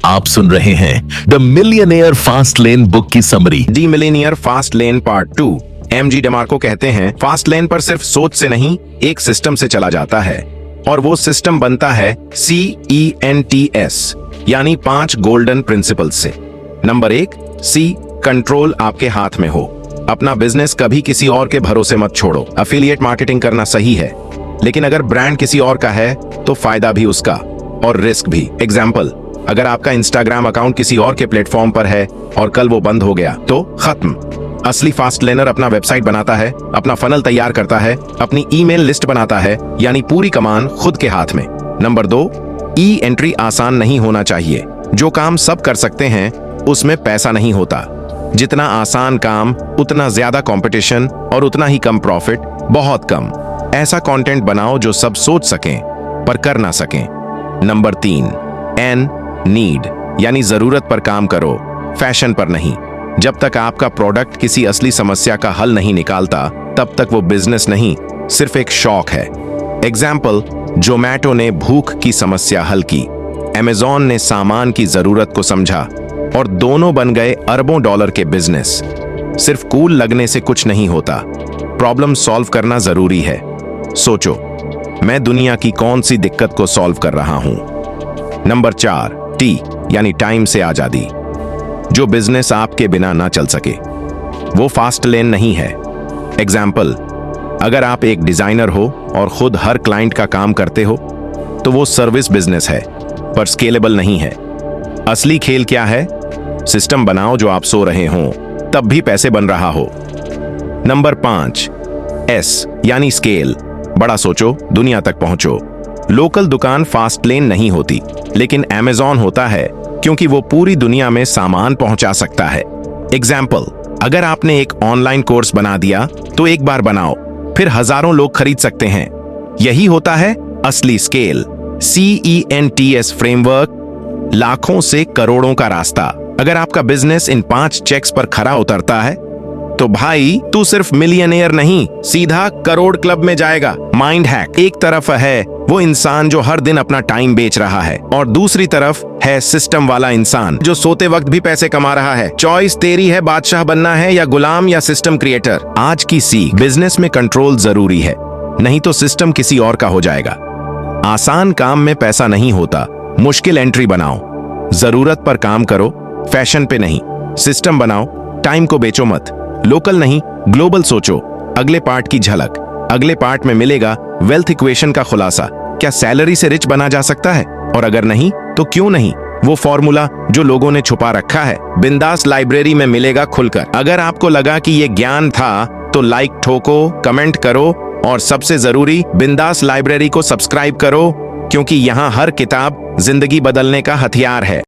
आप सुन रहे हैं the millionaire fast lane book की summary. The millionaire fast lane part 2। MJ DeMarco कहते हैं, फास्ट लेन पर सिर्फ सोच से नहीं, एक सिस्टम से चला जाता है और वो सिस्टम बनता है CENTS, यानी 5 गोल्डन प्रिंसिपल्स से। नंबर 1, C, कंट्रोल आपके हाथ में हो। अपना बिजनेस कभी किसी और के भरोसे मत छोड़ो। एफिलिएट मार्केटिंग करना सही है, लेकिन अगर ब्रांड किसी और का है तो फायदा भी उसका और रिस्क भी। एग्जाम्पल, अगर आपका इंस्टाग्राम अकाउंट किसी और के प्लेटफॉर्म पर है और कल वो बंद हो गया तो खत्म। असली फास्ट लेनर अपना वेबसाइट बनाता है, अपना फनल तैयार करता है, अपनी ईमेल लिस्ट बनाता है, यानी पूरी कमान खुद के हाथ में। नंबर 2, ई एंट्री आसान नहीं होना चाहिए। जो काम सब कर सकते हैं उसमें पैसा नहीं होता। जितना आसान काम उतना ज्यादा कंपटीशन और उतना ही कम प्रॉफिट, बहुत कम। ऐसा कंटेंट बनाओ जो सब सोच सकें पर कर ना सकें। नंबर 3, एन, नीड, यानी जरूरत पर काम करो, फैशन पर नहीं। जब तक आपका प्रोडक्ट किसी असली समस्या का हल नहीं निकालता तब तक वो बिजनेस नहीं, सिर्फ एक शौक है। एग्जाम्पल, जोमैटो ने भूख की समस्या हल की, अमेजॉन ने सामान की जरूरत को समझा और दोनों बन गए अरबों डॉलर के बिजनेस। सिर्फ कूल लगने से कुछ नहीं होता, प्रॉब्लम सॉल्व करना जरूरी है। सोचो, मैं दुनिया की कौन सी दिक्कत को सॉल्व कर रहा हूं। नंबर 4, टी, यानी टाइम से आजादी। जो बिजनेस आपके बिना ना चल सके वो फास्ट लेन नहीं है। एग्जाम्पल, अगर आप एक डिजाइनर हो और खुद हर क्लाइंट का काम करते हो तो वो सर्विस बिजनेस है पर स्केलेबल नहीं है। असली खेल क्या है? सिस्टम बनाओ जो आप सो रहे हो तब भी पैसे बन रहा हो। नंबर 5, एस, यानी स्केल। बड़ा सोचो, दुनिया तक पहुंचो। लोकल दुकान फास्ट लेन नहीं होती, लेकिन अमेजॉन होता है क्योंकि वो पूरी दुनिया में सामान पहुंचा सकता है। एग्जाम्पल, अगर आपने एक ऑनलाइन कोर्स बना दिया तो एक बार बनाओ, फिर हजारों लोग खरीद सकते हैं। यही होता है असली स्केल। CENTS फ्रेमवर्क, लाखों से करोड़ों का रास्ता। अगर आपका बिजनेस इन 5 चेक्स पर खरा उतरता है तो भाई तू सिर्फ मिलियनेयर नहीं, सीधा करोड़ क्लब में जाएगा। माइंड हैक, एक तरफ है वो इंसान जो हर दिन अपना टाइम बेच रहा है और दूसरी तरफ है सिस्टम वाला इंसान जो सोते वक्त भी पैसे कमा रहा है। चॉइस तेरी है, बादशाह बनना है या गुलाम या सिस्टम क्रिएटर। आज की सीख, बिजनेस में कंट्रोल जरूरी है, नहीं तो सिस्टम किसी और का हो जाएगा। आसान काम में पैसा नहीं होता, मुश्किल एंट्री बनाओ। जरूरत पर काम करो, फैशन पे नहीं। सिस्टम बनाओ, टाइम को बेचो मत। लोकल नहीं, ग्लोबल सोचो। अगले पार्ट की झलक अगले पार्ट में मिलेगा। वेल्थ इक्वेशन का खुलासा, क्या सैलरी से रिच बना जा सकता है? और अगर नहीं तो क्यों नहीं? वो फॉर्मूला जो लोगों ने छुपा रखा है, बिंदास लाइब्रेरी में मिलेगा खुलकर। अगर आपको लगा कि ये ज्ञान था तो लाइक ठोको, कमेंट करो और सबसे जरूरी, बिंदास लाइब्रेरी को सब्सक्राइब करो, क्योंकि यहाँ हर किताब जिंदगी बदलने का हथियार है।